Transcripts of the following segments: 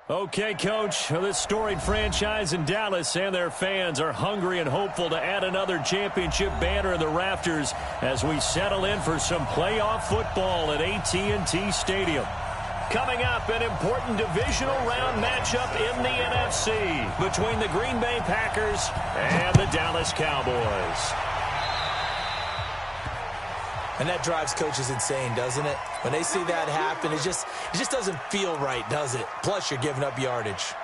Okay, Coach, this storied franchise in Dallas and their fans are hungry and hopeful to add another championship banner in the rafters as we settle in for some playoff football at AT&T Stadium. Coming up, an important divisional round matchup in the NFC between the Green Bay Packers and the Dallas Cowboys. And that drives coaches insane, doesn't it? When they see that happen, it just doesn't feel right, does it? Plus, you're giving up yardage.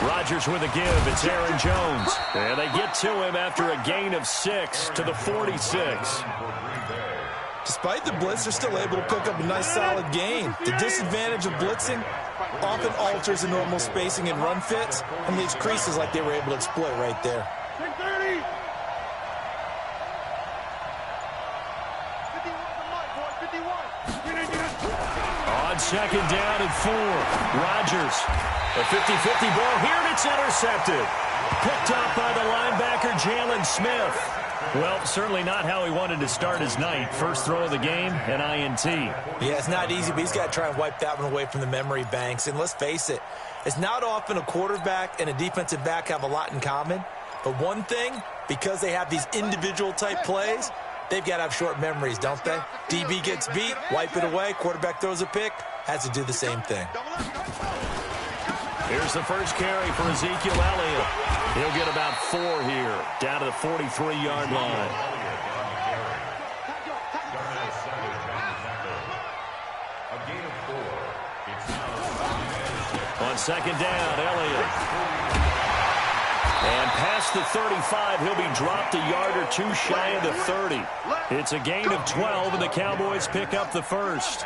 Rodgers with a give. It's Aaron Jones. And they get to him after a gain of 6 to the 46. Despite the blitz, they're still able to pick up a nice solid gain. The disadvantage of blitzing often alters the normal spacing and run fits and leaves creases like they were able to exploit right there. On second down and 4, Rodgers. A 50-50 ball here, and it's intercepted. Picked up by the linebacker, Jalen Smith. Well, certainly not how he wanted to start his night. First throw of the game, an INT. Yeah, it's not easy, but he's got to try and wipe that one away from the memory banks. And let's face it, it's not often a quarterback and a defensive back have a lot in common. But one thing, because they have these individual type plays, they've got to have short memories, don't they? DB gets beat, wipe it away, quarterback throws a pick, has to do the same thing. Here's the first carry for Ezekiel Elliott. He'll get about 4 here, down to the 43-yard line. On second down, Elliott. And past the 35, he'll be dropped a yard or 2 shy of the 30. It's a gain of 12, and the Cowboys pick up the first.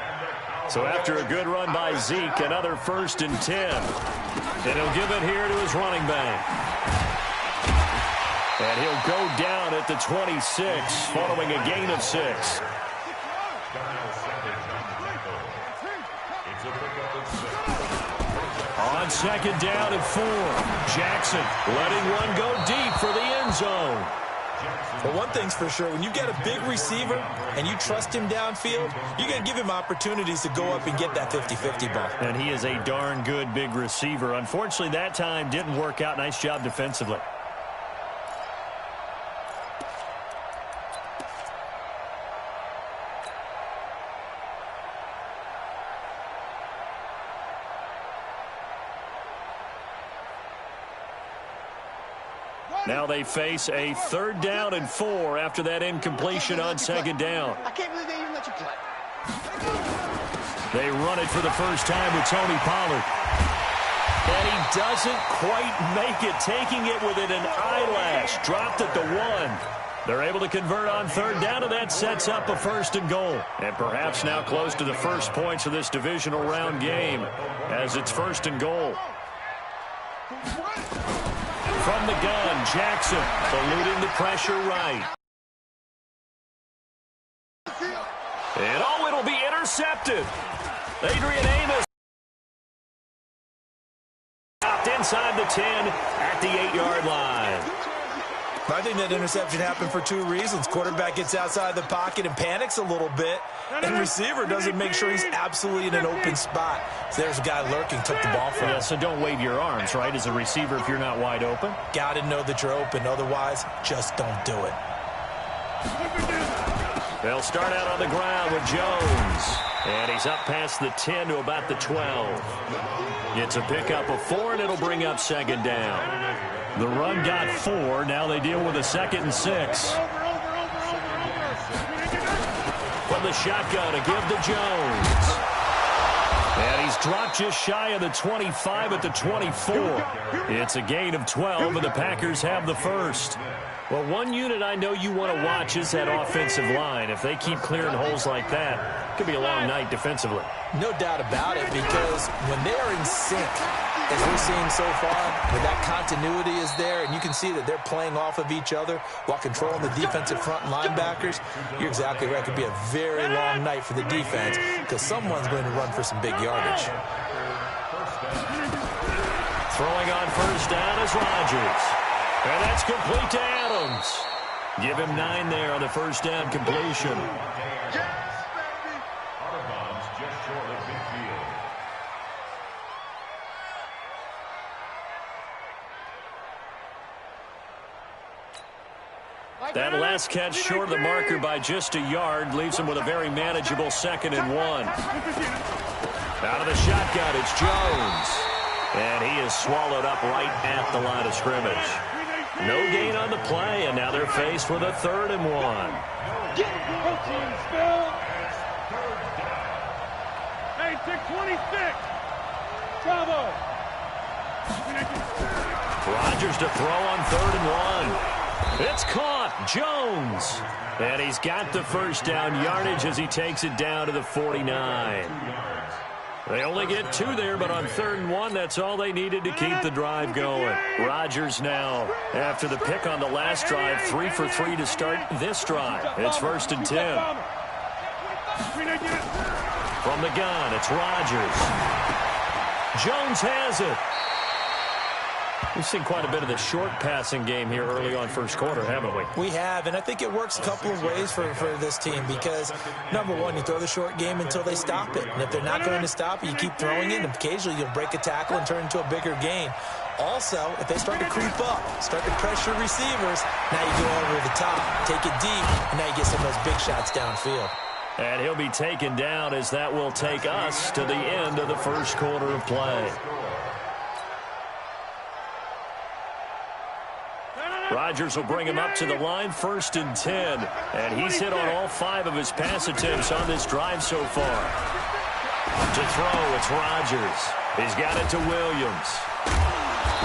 So after a good run by Zeke, another 1st and 10. And he'll give it here to his running back. And he'll go down at the 26 following a gain of 6. On second down and 4, Jackson letting one go deep for the end zone. Well, one thing's for sure, when you get a big receiver and you trust him downfield, you're going to give him opportunities to go up and get that 50-50 ball. And he is a darn good big receiver. Unfortunately, that time didn't work out. Nice job defensively. Now they face a 3rd down and 4 after that incompletion on second down. I can't believe they even let you play. They run it for the first time with Tony Pollard. And he doesn't quite make it, taking it within an eyelash. Dropped at the 1. They're able to convert on 3rd down, and that sets up a 1st and goal. And perhaps now close to the first points of this divisional round game as it's 1st and goal. From the gun, Jackson eluding the pressure right. And it'll be intercepted. Adrian Amos stopped inside the 10 at the 8-yard line. I think that interception happened for 2 reasons. Quarterback gets outside the pocket and panics a little bit, and receiver doesn't make sure he's absolutely in an open spot. So there's a guy lurking, took the ball from him. Yeah, so don't wave your arms, right, as a receiver if you're not wide open. Got to know that you're open. Otherwise, just don't do it. They'll start out on the ground with Jones. And he's up past the 10 to about the 12. It's a pickup of 4, and it'll bring up second down. The run got 4. Now they deal with a 2nd and 6. From the shotgun to give to Jones. And he's dropped just shy of the 25 at the 24. It's a gain of 12, and the Packers have the first. Well, one unit I know you want to watch is that offensive line. If they keep clearing holes like that, it could be a long night defensively. No doubt about it, because when they are in sync, as we're seeing so far, where that continuity is there, and you can see that they're playing off of each other while controlling the defensive front linebackers, you're exactly right. It could be a very long night for the defense because someone's going to run for some big yardage. Throwing on first down is Rodgers. And that's complete to Adams. Give him 9 there on the first down completion. That last catch short of the marker by just a yard leaves him with a very manageable 2nd and 1. Out of the shotgun, it's Jones. And he is swallowed up right at the line of scrimmage. No gain on the play, and now they're faced with a 3rd and 1. Hey, 626. Bravo. Rodgers to throw on 3rd and 1. It's caught. Jones. And he's got the first down yardage as he takes it down to the 49. They only get 2 there, but on 3rd and 1, that's all they needed to keep the drive going. Rodgers now, after the pick on the last drive, 3 for 3 to start this drive. It's 1st and 10. From the gun, it's Rodgers. Jones has it. We've seen quite a bit of the short passing game here early on first quarter, haven't we? We have, and I think it works a couple of ways for this team because, number one, you throw the short game until they stop it. And if they're not going to stop it, you keep throwing it, and occasionally you'll break a tackle and turn it into a bigger gain. Also, if they start to creep up, start to pressure receivers, now you go over the top, take it deep, and now you get some of those big shots downfield. And he'll be taken down as that will take us to the end of the first quarter of play. Rodgers will bring him up to the line, 1st and 10. And he's hit on all 5 of his pass attempts on this drive so far. To throw, it's Rodgers. He's got it to Williams.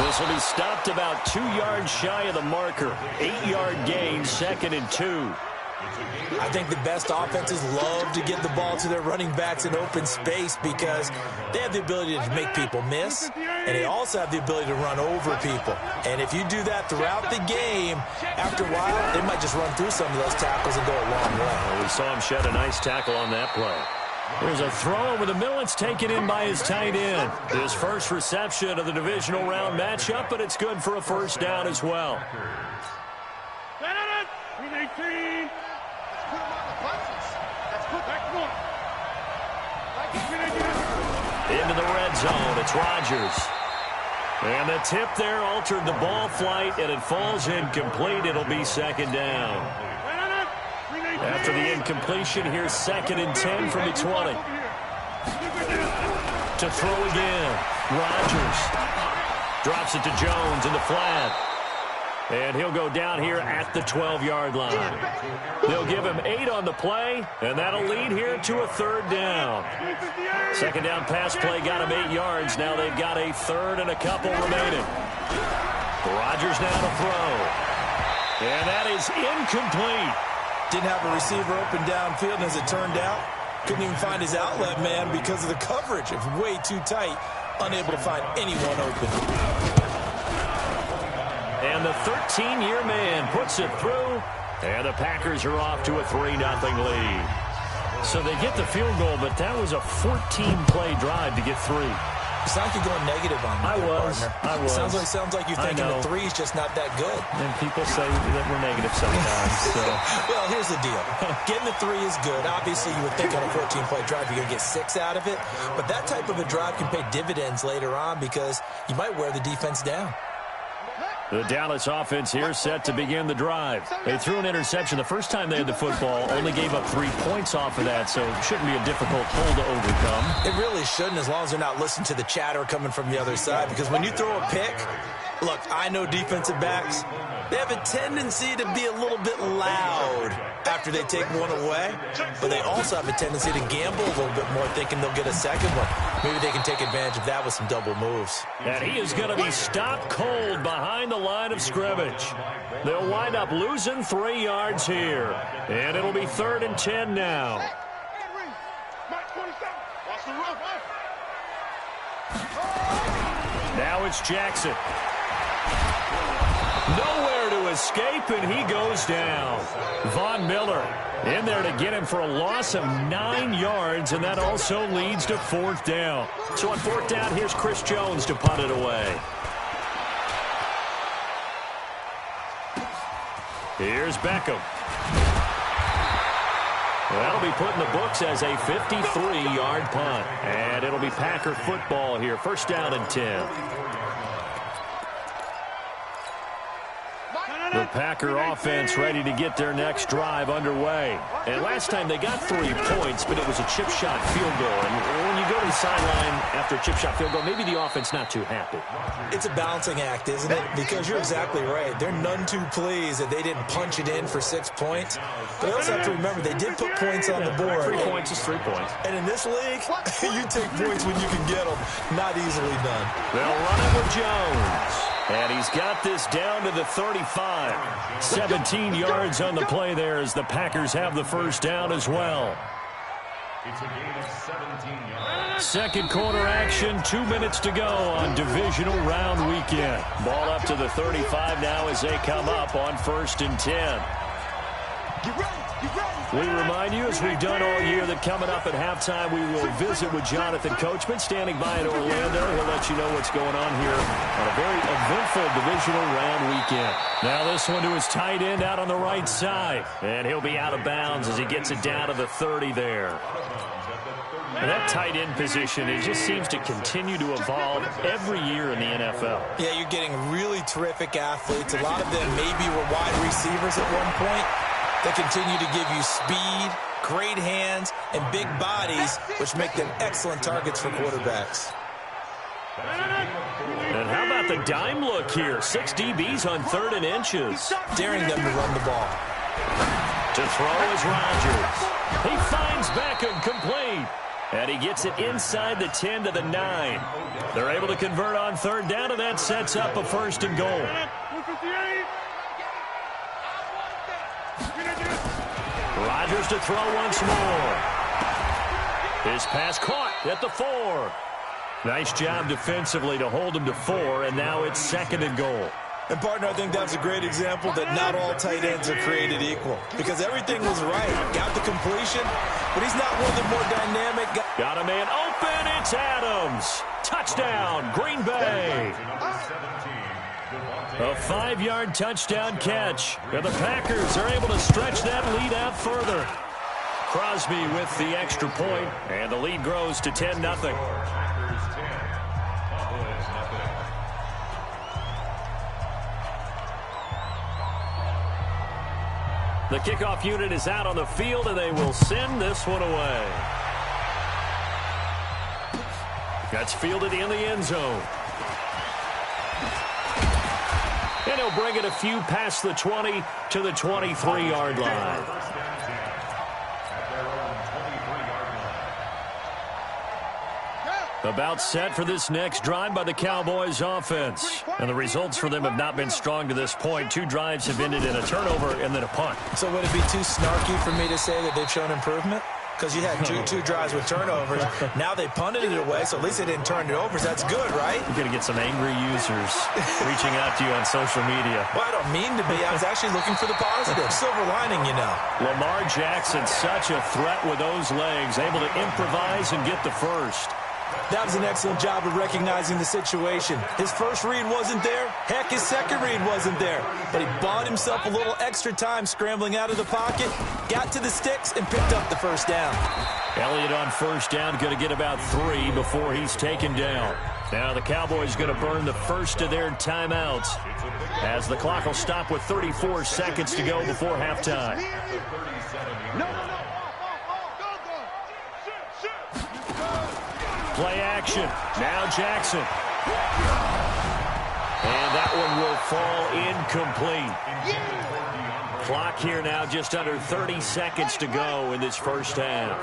This will be stopped about 2 yards shy of the marker. 8-yard gain, 2nd and 2. I think the best offenses love to get the ball to their running backs in open space because they have the ability to make people miss, and they also have the ability to run over people. And if you do that throughout the game, after a while, they might just run through some of those tackles and go a long way. Well, we saw him shed a nice tackle on that play. There's a throw over the middle. It's taken in by his tight end. His first reception of the divisional round matchup, but it's good for a first down as well. Into the red zone, it's Rodgers. And the tip there altered the ball flight, and it falls incomplete. It'll be 2nd down. After the incompletion, here's 2nd and 10 from the 20. To throw again, Rodgers. Drops it to Jones in the flat. And he'll go down here at the 12-yard line. They'll give him 8 on the play, and that'll lead here to a 3rd down. 2nd down pass play got him 8 yards. Now they've got a 3rd and a couple remaining. Rodgers now to throw. And that is incomplete. Didn't have a receiver open downfield, and as it turned out, couldn't even find his outlet man because of the coverage. It's way too tight, unable to find anyone open. And the 13-year man puts it through, and the Packers are off to a 3-0 lead. So they get the field goal, but that was a 14-play drive to get 3. It sounds like you're going negative on me, partner. I was. Sounds like you're thinking the 3 is just not that good. And people say that we're negative sometimes. So. Well, here's the deal. Getting the 3 is good. Obviously, you would think on a 14-play drive you're going to get 6 out of it. But that type of a drive can pay dividends later on because you might wear the defense down. The Dallas offense here set to begin the drive. They threw an interception the first time they had the football, only gave up 3 points off of that, so it shouldn't be a difficult hole to overcome. It really shouldn't, as long as they're not listening to the chatter coming from the other side, because when you throw a pick, look, I know defensive backs, they have a tendency to be a little bit loud after they take one away, but they also have a tendency to gamble a little bit more, thinking they'll get a second one. Maybe they can take advantage of that with some double moves. And he is going to be stopped cold behind the line of scrimmage. They'll wind up losing 3 yards here, and it'll be 3rd and 10 now. Now it's Jackson. Nowhere to escape, and he goes down. Von Miller in there to get him for a loss of 9 yards, and that also leads to 4th down. So on 4th down, here's Chris Jones to punt it away. Here's Beckham. That'll be put in the books as a 53-yard punt. And it'll be Packer football here. 1st down and 10. The Packer offense ready to get their next drive underway. And last time they got 3 points, but it was a chip shot field goal. And when you go to the sideline after a chip shot field goal, maybe the offense not too happy. It's a balancing act, isn't it? Because you're exactly right. They're none too pleased that they didn't punch it in for 6 points. But I also have to remember they did put points on the board. 3 points is 3 points. And in this league, you take points when you can get them. Not easily done. They'll run it with Jones. And he's got this down to the 35. 17 yards on the play there as the Packers have the 1st down as well. It's a gain of 17 yards. Second quarter action, 2 minutes to go on divisional round weekend. Ball up to the 35 now as they come up on 1st and 10. We remind you, as we've done all year, that coming up at halftime, we will visit with Jonathan Coachman, standing by in Orlando. He'll let you know what's going on here on a very eventful divisional round weekend. Now this one to his tight end out on the right side. And he'll be out of bounds as he gets it down to the 30 there. And that tight end position, it just seems to continue to evolve every year in the NFL. Yeah, you're getting really terrific athletes. A lot of them maybe were wide receivers at one point. They continue to give you speed, great hands, and big bodies, which make them excellent targets for quarterbacks. And how about the dime look here? 6 DBs on 3rd and inches. Daring them to run the ball. To throw is Rodgers. He finds Beckham complete. And he gets it inside the 10 to the 9. They're able to convert on 3rd down, and that sets up a 1st and goal. Rodgers to throw once more. His pass caught at the 4. Nice job defensively to hold him to 4, and now it's 2nd and goal. And, partner, I think that's a great example that not all tight ends are created equal. Because everything was right. Got the completion, but he's not one of the more dynamic guys. Got a man open. It's Adams. Touchdown, Green Bay. A 5-yard touchdown catch. And the Packers are able to stretch that lead out further. Crosby with the extra point, and the lead grows to 10-0. The kickoff unit is out on the field, and they will send this one away. That's fielded in the end zone. And he'll bring it a few past the 20 to the 23-yard line. About set for this next drive by the Cowboys offense. And the results for them have not been strong to this point. 2 drives have ended in a turnover and then a punt. So would it be too snarky for me to say that they've shown improvement? Because you had two drives with turnovers. Now they punted it away, so at least they didn't turn it over. So that's good, right? You're going to get some angry users reaching out to you on social media. Well, I don't mean to be. I was actually looking for the positive. Silver lining, you know. Lamar Jackson, such a threat with those legs, able to improvise and get the first. That was an excellent job of recognizing the situation. His first read wasn't there. Heck, his second read wasn't there. But he bought himself a little extra time scrambling out of the pocket, got to the sticks, and picked up the 1st down. Elliott on 1st down, going to get about 3 before he's taken down. Now the Cowboys going to burn the first of their timeouts as the clock will stop with 34 seconds to go before halftime. Play action. Now Jackson. And that one will fall incomplete. Clock here now just under 30 seconds to go in this first half.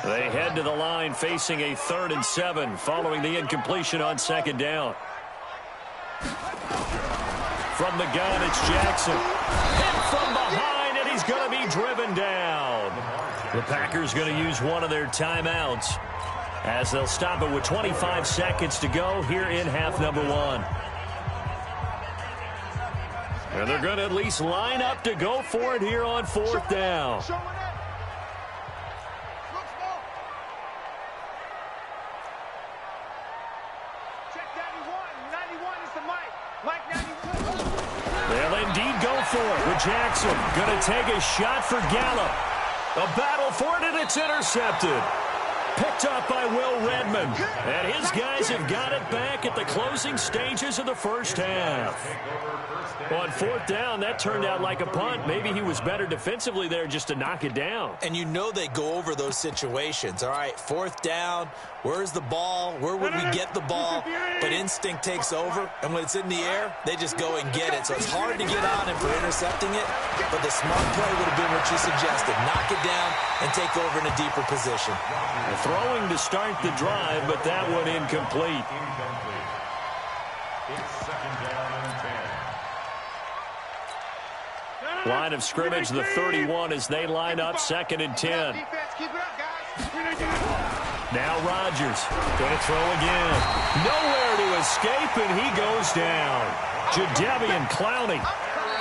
They head to the line facing a 3rd and 7 following the incompletion on 2nd down. From the gun, it's Jackson. Hit from behind, and he's going to be driven down. The Packers going to use one of their timeouts as they'll stop it with 25 seconds to go here in half number 1. And they're going to at least line up to go for it here on fourth down. They'll indeed go for it with Jackson. Going to take a shot for Gallup. A battle for it, and it's intercepted. Picked up by Will Redmond. And his guys have got it back at the closing stages of the first half. On fourth down, that turned out like a punt. Maybe he was better defensively there just to knock it down. And you know they go over those situations. All right, fourth down, where's the ball? Where would we get the ball? But instinct takes over, and when it's in the air, they just go and get it. So it's hard to get on him for intercepting it, but the smart play would have been what you suggested. Knock it down and take over in a deeper position. Throwing to start the drive, but that one incomplete. It's second down and 10. Line of scrimmage, the 31 as they line up, second and 10. Now Rodgers going to throw again. Nowhere to escape, and he goes down. Jadeveon Clowney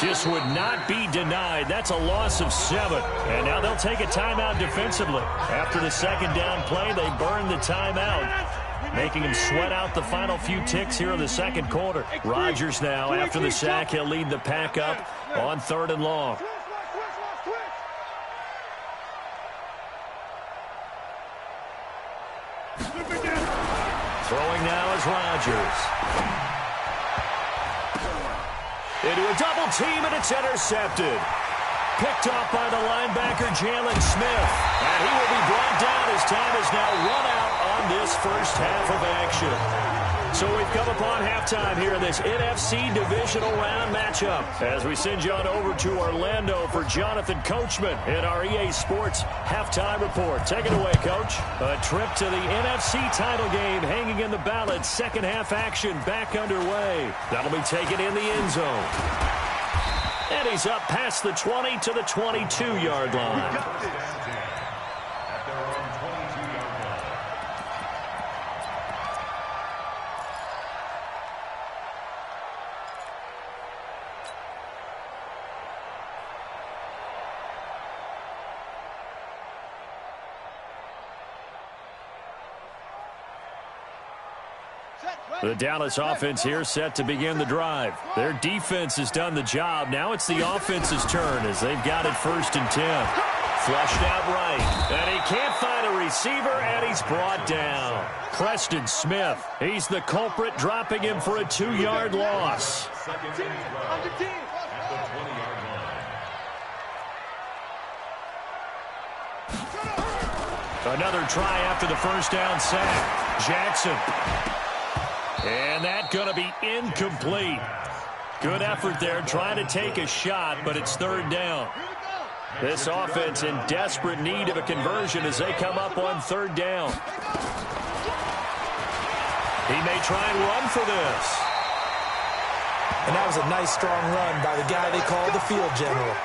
just would not be denied. That's a loss of 7. And now they'll take a timeout defensively. After the second down play, they burn the timeout, making him sweat out the final few ticks here in the second quarter. Rodgers now, after the sack, he'll lead the pack up on third and long. Throwing now is Rodgers. Into a double team, and it's intercepted. Picked off by the linebacker, Jalen Smith. And he will be brought down as time is now run out on this first half of action. So we've come upon halftime here in this NFC Divisional Round matchup as we send you on over to Orlando for Jonathan Coachman in our EA Sports Halftime Report. Take it away, Coach. A trip to the NFC title game hanging in the balance. Second half action back underway. That'll be taken in the end zone. And he's up past the 20 to the 22-yard line. The Dallas offense here set to begin the drive. Their defense has done the job. Now it's the offense's turn as they've got it first and 10. Flushed out right. And he can't find a receiver, and he's brought down. Preston Smith, he's the culprit, dropping him for a 2-yard loss. Second and 12 at the 20-yard line. Another try after the first down sack. Jackson. And that's going to be incomplete. Good effort there trying to take a shot, but it's third down. This offense in desperate need of a conversion as they come up on third down. He may try and run for this. And that was a nice, strong run by the guy they call the field general.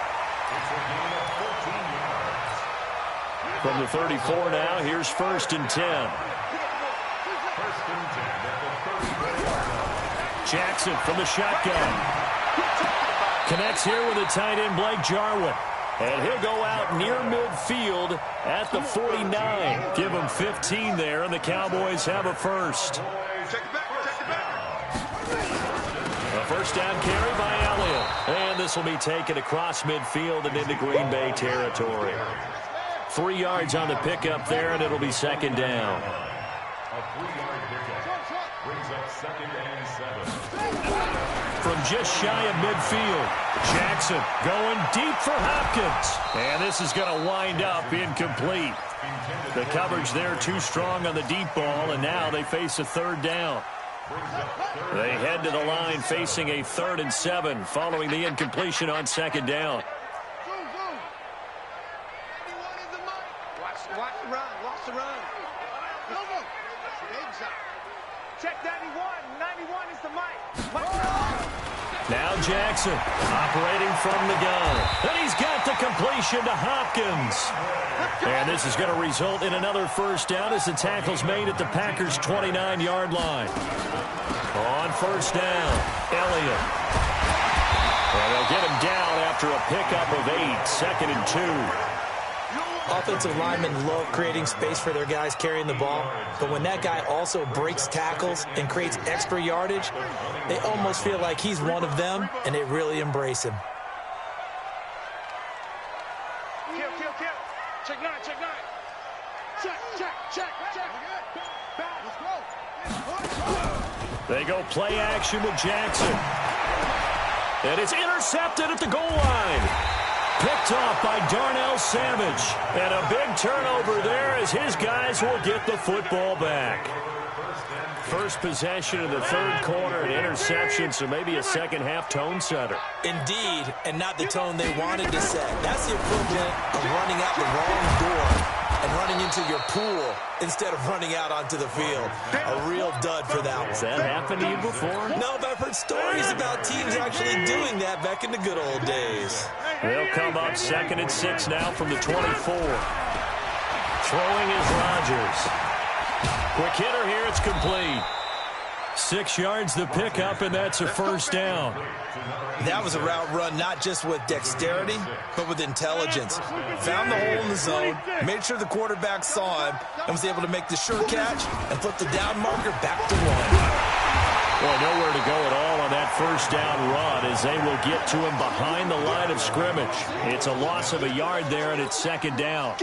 From the 34 now, here's first and 10. Jackson from the shotgun. Connects here with a tight end, Blake Jarwin. And he'll go out near midfield at the 49. Give him 15 there, and the Cowboys have a first. A first down carry by Elliott. And this will be taken across midfield and into Green Bay territory. 3 yards on the pickup there, and it'll be second down. A 3-yard pickup brings up second and 7. From just shy of midfield, Jackson going deep for Hopkins. And this is going to wind up incomplete. The coverage there too strong on the deep ball, and now they face a third down. They head to the line facing a 3rd and 7 following the incompletion on second down. Watch the run. Watch the run. Check 91. 91 is the mic. Now Jackson operating from the gun. And he's got the completion to Hopkins. And this is going to result in another first down as the tackle's made at the Packers' 29-yard line. On first down, Elliott. And they'll get him down after a pickup of 8, 2nd and 2. Offensive linemen love creating space for their guys carrying the ball, but when that guy also breaks tackles and creates extra yardage, they almost feel like he's one of them, and they really embrace him. Kill. Check 9. Check. They go play action with Jackson. And it's intercepted at the goal line. Picked off by Darnell Savage. And a big turnover there as his guys will get the football back. First possession of the third quarter, an interception, so maybe a second-half tone setter. Indeed, and not the tone they wanted to set. That's the equivalent of running out the wrong door and running into your pool instead of running out onto the field. A real dud for that one. Has that happened to you before? No, but I've heard stories about teams actually doing that back in the good old days. They'll come up 2nd and 6 now from the 24. Throwing is Rodgers. Quick hitter here, it's complete. 6 yards the pickup, and that's a first down. That was a route run not just with dexterity, but with intelligence. Found the hole in the zone, made sure the quarterback saw him, and was able to make the sure catch and flip the down marker back to 1. Well, nowhere to go at all on that first down run as they will get to him behind the line of scrimmage. It's a loss of a yard there, and it's 2nd down.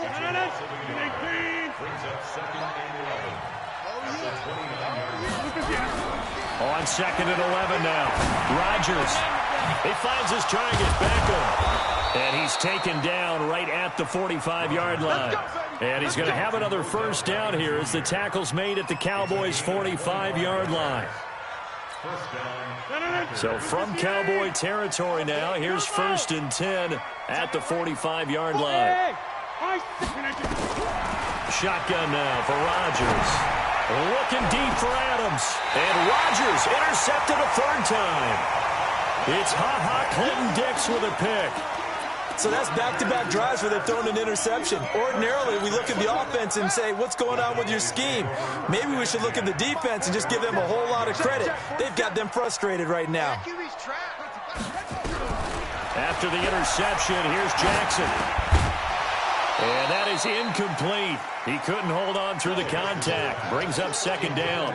On 2nd and 11 now. Rodgers. He finds his target, Beckham. And he's taken down right at the 45-yard line. And he's going to have another first down here as the tackle's made at the Cowboys' 45-yard line. So from Cowboy territory now, here's 1st and 10 at the 45-yard line. Shotgun now for Rodgers. Looking deep for Adams. And Rodgers intercepted a 3rd time. It's Clinton-Dix with a pick. So that's back-to-back drives where they've thrown an interception. Ordinarily, we look at the offense and say, what's going on with your scheme? Maybe we should look at the defense and just give them a whole lot of credit. They've got them frustrated right now. After the interception, here's Jackson. And that is incomplete. He couldn't hold on through the contact. Brings up 2nd down.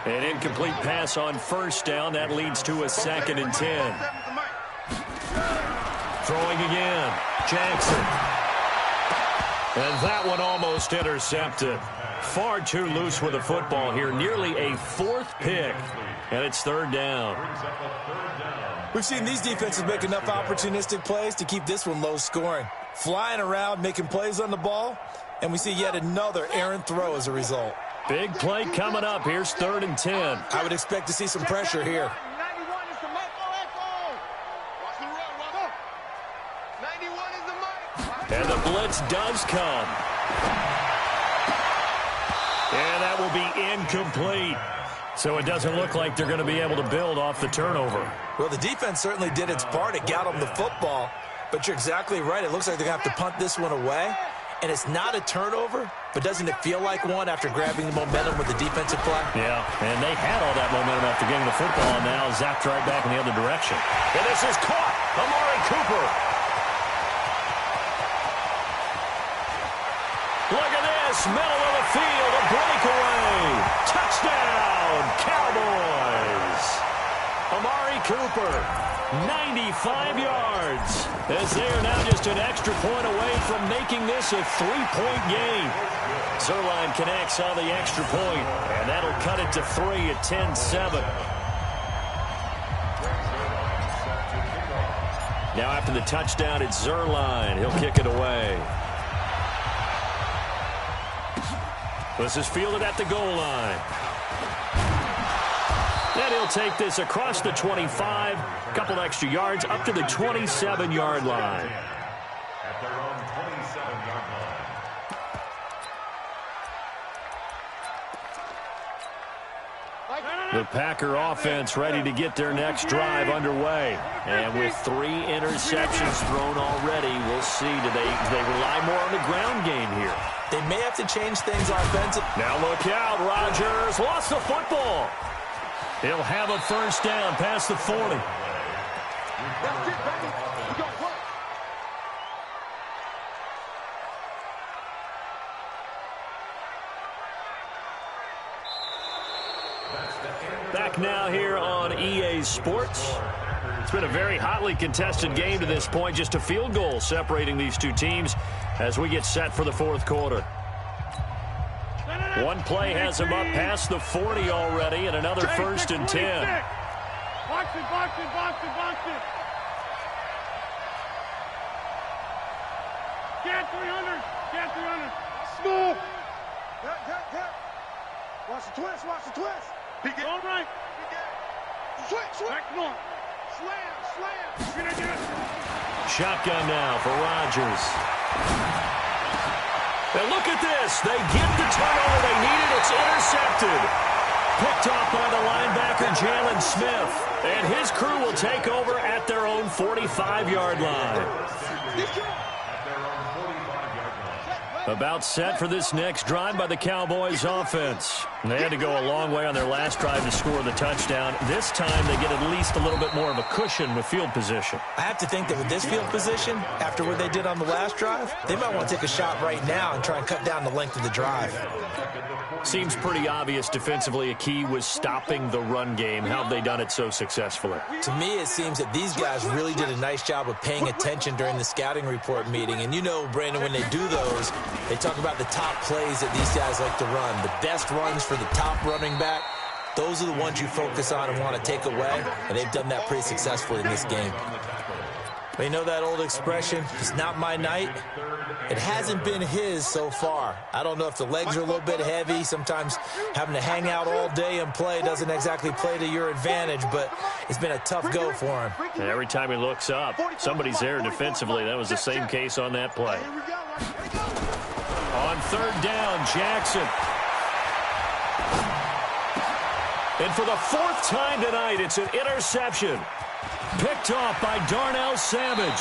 An incomplete pass on 1st down. That leads to a 2nd and 10. Throwing again. Jackson. And that one almost intercepted. Far too loose with the football here. Nearly a 4th pick. And it's 3rd down. We've seen these defenses make enough opportunistic plays to keep this one low scoring. Flying around, making plays on the ball, and we see yet another errant throw as a result. Big play coming up. Here's 3rd and 10. I would expect to see some pressure here. 91 is the mic. Watch the run. 91 is the mic. And the blitz does come. And that will be incomplete. So it doesn't look like they're going to be able to build off the turnover. Well, the defense certainly did its part. It got them the football. But you're exactly right. It looks like they're going to have to punt this one away. And it's not a turnover, but doesn't it feel like one after grabbing the momentum with the defensive play? Yeah, and they had all that momentum after getting the football, and now zapped right back in the other direction. And this is caught. Amari Cooper. Look at this. Middle of the field. A breakaway. Touchdown, Cowboys. Amari Cooper. 95 yards as they are now just an extra point away from making this a 3-point game. Zerline connects on the extra point, and that'll cut it to 3 at 10-7. Now after the touchdown, it's Zerline. He'll kick it away. This is fielded at the goal line. And he'll take this across the 25, a couple extra yards, up to the 27-yard line. At their own 27-yard line. The Packer offense ready to get their next drive underway. And with 3 interceptions thrown already, we'll see. Do they rely more on the ground game here? They may have to change things offensively. Now look out, Rodgers lost the football. He'll have a first down past the 40. That's it, baby. We gon' work. Back now here on EA Sports. It's been a very hotly contested game to this point. Just a field goal separating these two teams as we get set for the fourth quarter. One play has them up past the 40 already, and another 1st and 10. Box it, box it, box it, box it. Get 300, get 300. Smooth. Tap. Watch the twist, watch the twist. Peek it. All right. Switch. Back north. Slam. Shotgun now for Rodgers. And look at this. They get the turnover they needed. It's intercepted. Picked off by the linebacker, Jalen Smith. And his crew will take over at their own 45-yard line. About set for this next drive by the Cowboys offense. They had to go a long way on their last drive to score the touchdown. This time they get at least a little bit more of a cushion with field position. I have to think that with this field position, after what they did on the last drive, they might want to take a shot right now and try and cut down the length of the drive. Seems pretty obvious defensively a key was stopping the run game. How have they done it so successfully? To me, it seems that these guys really did a nice job of paying attention during the scouting report meeting. And you know, Brandon, when they do those, they talk about the top plays that these guys like to run. The best runs for the top running back, those are the ones you focus on and want to take away. And they've done that pretty successfully in this game. But you know that old expression, it's not my night? It hasn't been his so far. I don't know if the legs are a little bit heavy. Sometimes having to hang out all day and play doesn't exactly play to your advantage, but it's been a tough go for him. And every time he looks up, somebody's there defensively. That was the same case on that play. On 3rd down, Jackson. And for the 4th time tonight, it's an interception. Picked off by Darnell Savage.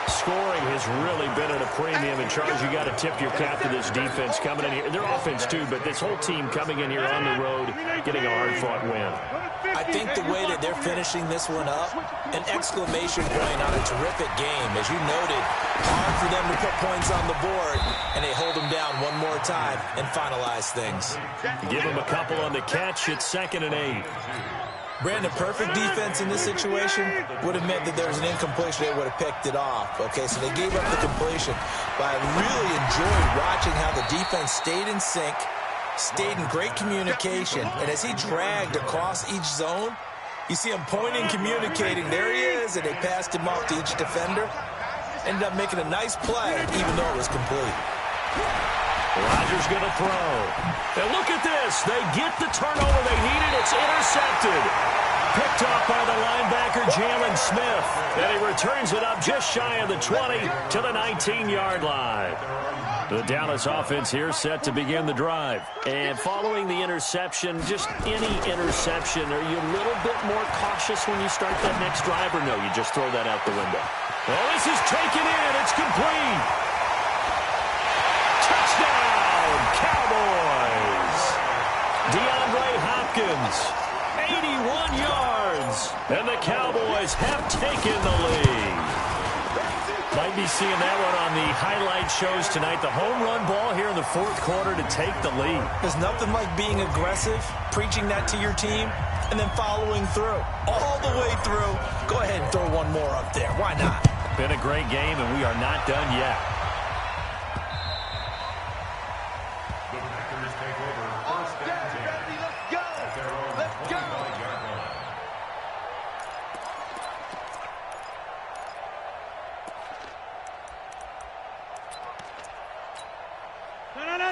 Scoring has really been at a premium. And, Charles, you got to tip your cap to this defense coming in here. Their offense, too, but this whole team coming in here on the road, getting a hard-fought win. I think the way that they're finishing this one up, an exclamation point on a terrific game. As you noted, hard for them to put points on the board, and they hold them down one more time and finalize things. Give them a couple on the catch. It's 2nd and 8. Brandon, perfect defense in this situation would have meant that there was an incompletion. They would have picked it off. Okay, so they gave up the completion. But I really enjoyed watching how the defense stayed in sync, stayed in great communication. And as he dragged across each zone, you see him pointing, communicating. There he is, and they passed him off to each defender. Ended up making a nice play, even though it was complete. Rodgers going to throw. And look at this. They get the turnover they needed. It's intercepted. Picked off by the linebacker, Jalen Smith. And he returns it up just shy of the 20 to the 19-yard line. The Dallas offense here set to begin the drive. And following the interception, just any interception, are you a little bit more cautious when you start that next drive, or no, you just throw that out the window? Well, this is taken in. It's complete. Touchdown, Cowboys. DeAndre Hopkins, 81 yards. And the Cowboys have taken the lead. Might be seeing that one on the highlight shows tonight. The home run ball here in the 4th quarter to take the lead. There's nothing like being aggressive, preaching that to your team, and then following through. All the way through. Go ahead and throw one more up there. Why not? Been a great game, and we are not done yet. The Packers take over 1st and 10 at their own 45-yard line.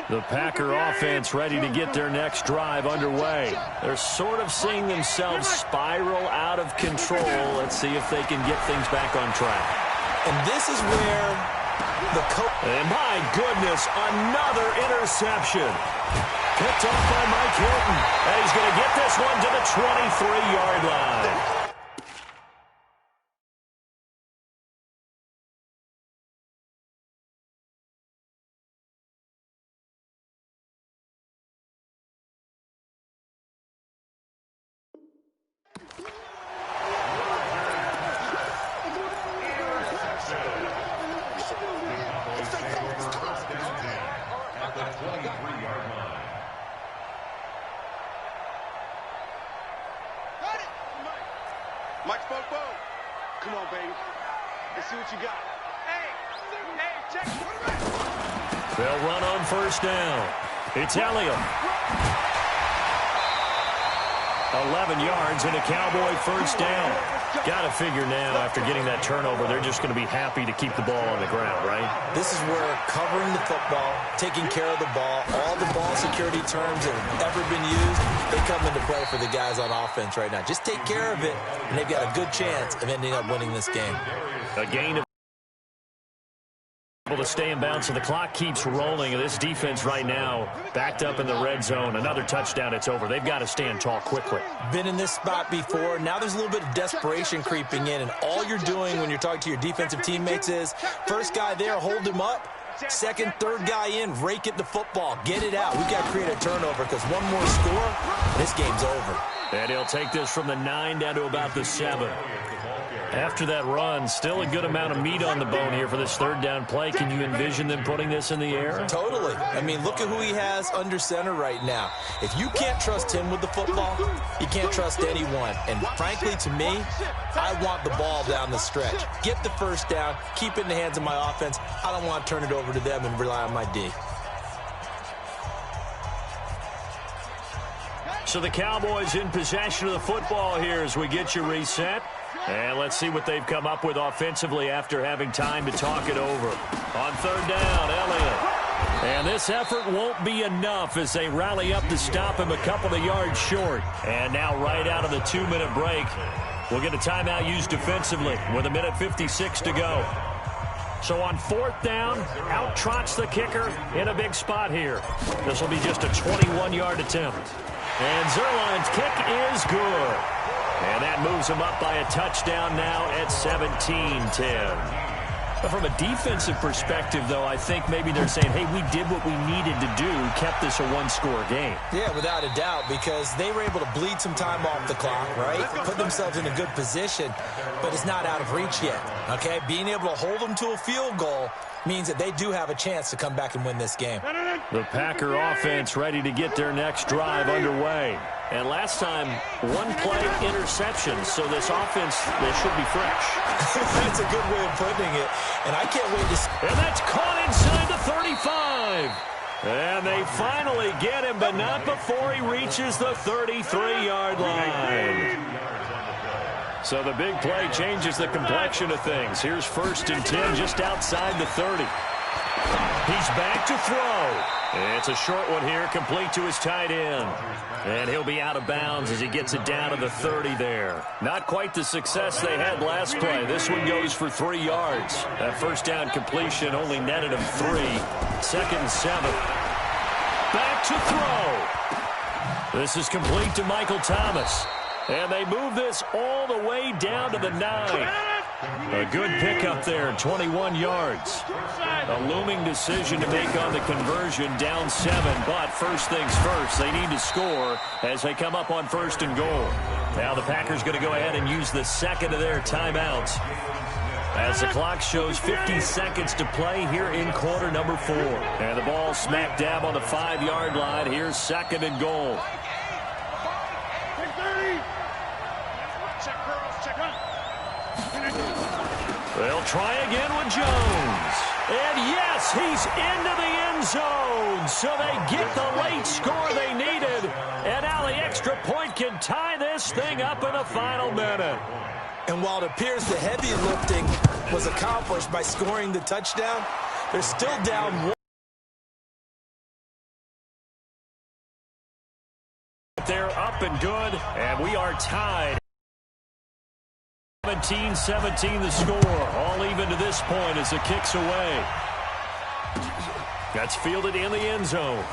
The Packer offense ready to get their next drive underway. They're sort of seeing themselves spiral out of control. Let's see if they can get things back on track. And this is where the coach... And my goodness, another interception. Picked off by Mike Hilton. And he's going to get this one to the 23-yard line. 23-yard line. Got it. Mike spoke. Come on, baby. Let's see what you got. Hey, check. They'll run on first down. It's Elliott. 11 yards and a Cowboy first down. Got to figure now, after getting that turnover, they're just going to be happy to keep the ball on the ground, right? This is where covering the football, taking care of the ball, all the ball security terms that have ever been used, they come into play for the guys on offense right now. Just take care of it, and they've got a good chance of ending up winning this game. A gain of able to stay in bounds, so the clock keeps rolling. This defense right now backed up in the red zone. Another touchdown, it's over. They've got to stand tall quickly. Been in this spot before. Now there's a little bit of desperation creeping in, and all you're doing when you're talking to your defensive teammates is first guy there, hold him up. Second, third guy in, rake at the football. Get it out. We've got to create a turnover because one more score, this game's over. And he'll take this from the 9 down to about the 7. After that run, still a good amount of meat on the bone here for this third down play. Can you envision them putting this in the air? Totally. I mean, look at who he has under center right now. If you can't trust him with the football, you can't trust anyone. And frankly, to me, I want the ball down the stretch. Get the first down, keep it in the hands of my offense. I don't want to turn it over to them and rely on my D. So the Cowboys in possession of the football here as we get you reset. And let's see what they've come up with offensively after having time to talk it over. On third down, Elliott. And this effort won't be enough as they rally up to stop him a couple of yards short. And now right out of the 2-minute break, we'll get a timeout used defensively with 1:56 to go. So on fourth down, out trots the kicker in a big spot here. This will be just a 21-yard attempt. And Zerline's kick is good. And that moves them up by a touchdown now at 17-10. But from a defensive perspective, though, I think maybe they're saying, hey, we did what we needed to do, kept this a one-score game. Yeah, without a doubt, because they were able to bleed some time off the clock, right? Put themselves in a good position, but it's not out of reach yet, okay? Being able to hold them to a field goal means that they do have a chance to come back and win this game. The Packer offense ready to get their next drive underway. And last time, one play interception, so this offense, they should be fresh. That's a good way of putting it, and I can't wait to see. And that's caught inside the 35. And they finally get him, but not before he reaches the 33-yard line. So the big play changes the complexion of things. Here's 1st and 10 just outside the 30. He's back to throw. It's a short one here, complete to his tight end. And he'll be out of bounds as he gets it down to the 30 there. Not quite the success they had last play. This one goes for 3 yards. That first down completion only netted him 3. 2nd and 7. Back to throw. This is complete to Michael Thomas. And they move this all the way down to the 9. A good pickup there, 21 yards. A looming decision to make on the conversion, down 7. But first things first, they need to score as they come up on 1st and goal. Now the Packers going to go ahead and use the second of their timeouts as the clock shows 50 seconds to play here in quarter number 4. And the ball smack dab on the 5-yard line. Here's 2nd and goal. They'll try again with Jones. And yes, he's into the end zone. So they get the late score they needed. And now the extra point can tie this thing up in the final minute. And while it appears the heavy lifting was accomplished by scoring the touchdown, they're still down 1. They're up and good, and we are tied. 17-17 the score, all even to this point as the kick's away. That's fielded in the end zone.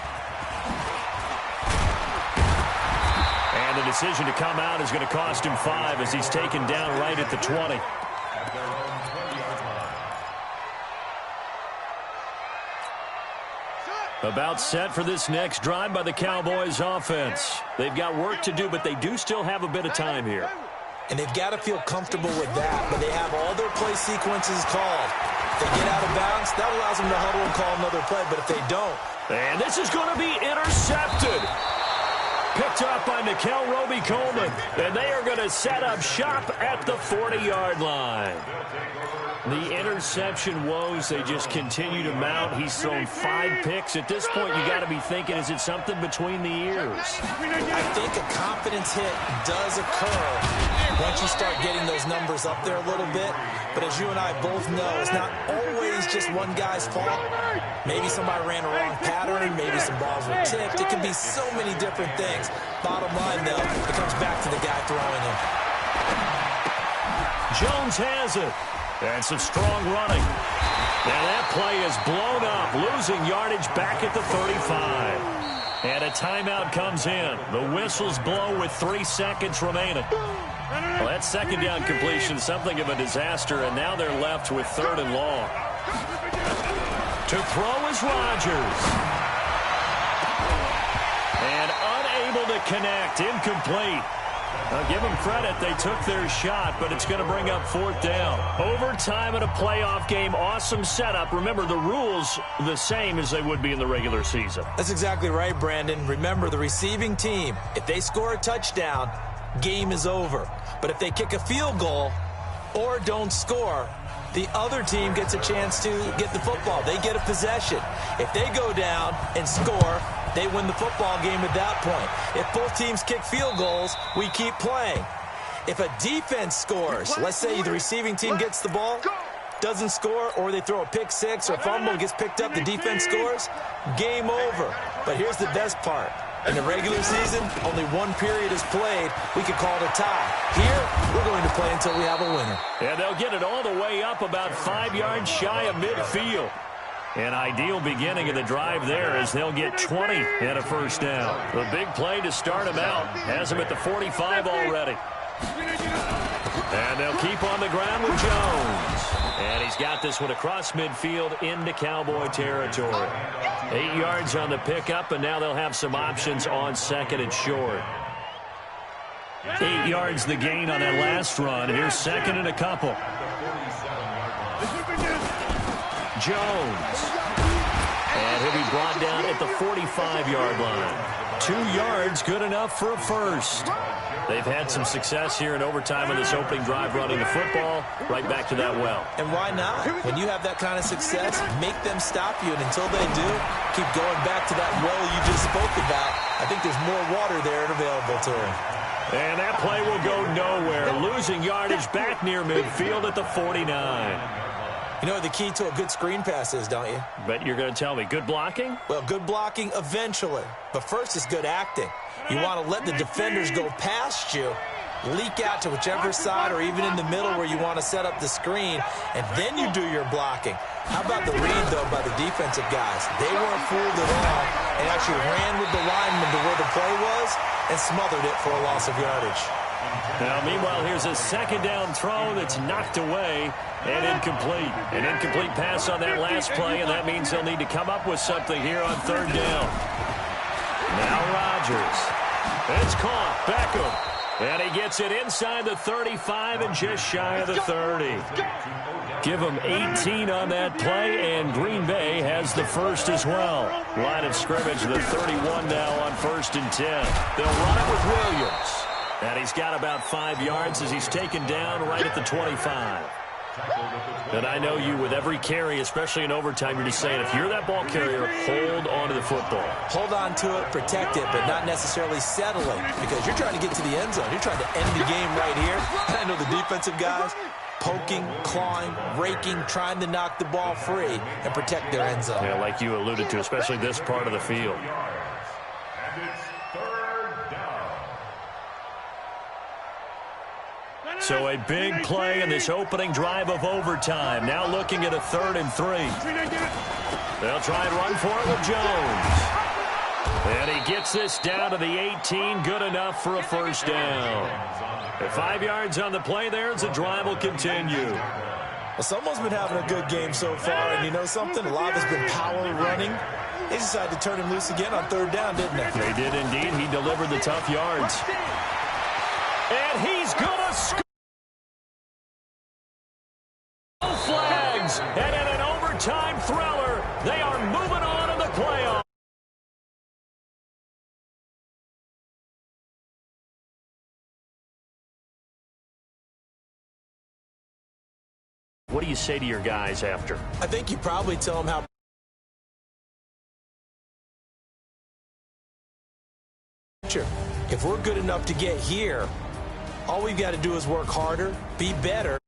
And the decision to come out is going to cost him 5 as he's taken down right at the 20. About set for this next drive by the Cowboys offense. They've got work to do, but they do still have a bit of time here. And they've got to feel comfortable with that, but they have all their play sequences called. they get out of bounds, that allows them to huddle and call another play. But if they don't. And this is going to be intercepted. Picked up by Nickel Roby-Coleman. And they are going to set up shop at the 40-yard line. The interception woes, they just continue to mount. He's thrown 5 picks. At this point, you got to be thinking, is it something between the ears? I think a confidence hit does occur once you start getting those numbers up there a little bit. But as you and I both know, it's not always just one guy's fault. Maybe somebody ran a wrong pattern. Maybe some balls were tipped. It can be so many different things. Bottom line, though, it comes back to the guy throwing them. Jones has it. And some strong running. And that play is blown up, losing yardage back at the 35. And a timeout comes in. The whistles blow with 3 seconds remaining. Well, that second down completion, something of a disaster, and now they're left with 3rd and long. To throw is Rodgers. And unable to connect, incomplete. I'll give them credit. They took their shot, but it's going to bring up 4th down. Overtime in a playoff game. Awesome setup. Remember, the rules the same as they would be in the regular season. That's exactly right, Brandon. Remember, the receiving team, if they score a touchdown, game is over. But if they kick a field goal or don't score, the other team gets a chance to get the football. They get a possession. If they go down and score, they win the football game at that point. If both teams kick field goals, we keep playing. If a defense scores, let's say the receiving team gets the ball, doesn't score, or they throw a pick six or fumble, gets picked up, the defense scores, game over. But here's the best part. In the regular season, only 1 period is played. We could call it a tie. Here, we're going to play until we have a winner. And they'll get it all the way up about 5 yards shy of midfield. An ideal beginning of the drive there as they'll get 20 and a 1st down. The big play to start him out. Has him at the 45 already. And they'll keep on the ground with Jones. And he's got this one across midfield into Cowboy territory. 8 yards on the pickup, and now they'll have some options on 2nd and short. 8 yards the gain on that last run. Here's 2nd and a couple. Jones. And he'll be brought down at the 45-yard line. 2 yards, good enough for a first. They've had some success here in overtime on this opening drive running the football right back to that well. And why not? When you have that kind of success, make them stop you. And until they do, keep going back to that well you just spoke about. I think there's more water there and available to them. And that play will go nowhere. Losing yardage back near midfield at the 49. You know what the key to a good screen pass is, don't you? Bet you're going to tell me. Good blocking? Well, good blocking eventually. But first is good acting. You want to let the defenders go past you, leak out to whichever side or even in the middle where you want to set up the screen, and then you do your blocking. How about the read, though, by the defensive guys? They weren't fooled at all and actually ran with the lineman to where the play was and smothered it for a loss of yardage. Now, meanwhile, here's a 2nd down throw that's knocked away and incomplete. An incomplete pass on that last play, and that means they'll need to come up with something here on 3rd down. Now Rodgers. It's caught. Beckham. And he gets it inside the 35 and just shy of the 30. Give him 18 on that play, and Green Bay has the first as well. Line of scrimmage, the 31 now on 1st and 10. They'll run it with Williams. And he's got about 5 yards as he's taken down right at the 25. And I know you, with every carry, especially in overtime, you're just saying, if you're that ball carrier, hold on to the football. Hold on to it, protect it, but not necessarily settling, because you're trying to get to the end zone. You're trying to end the game right here. And I know the defensive guys poking, clawing, raking, trying to knock the ball free and protect their end zone. Yeah, like you alluded to, especially this part of the field. So a big play in this opening drive of overtime. Now looking at a 3rd and 3. They'll try and run for it with Jones. And he gets this down to the 18. Good enough for a 1st down. At 5 yards on the play there as the drive will continue. Well, someone's been having a good game so far, and you know something? A lot has been power running. They decided to turn him loose again on 3rd down, didn't they? They did indeed. He delivered the tough yards. And he's going to score. Flags. And an What do you say to your guys after? I think you probably tell them how if we're good enough to get here, all we've got to do is work harder, be better,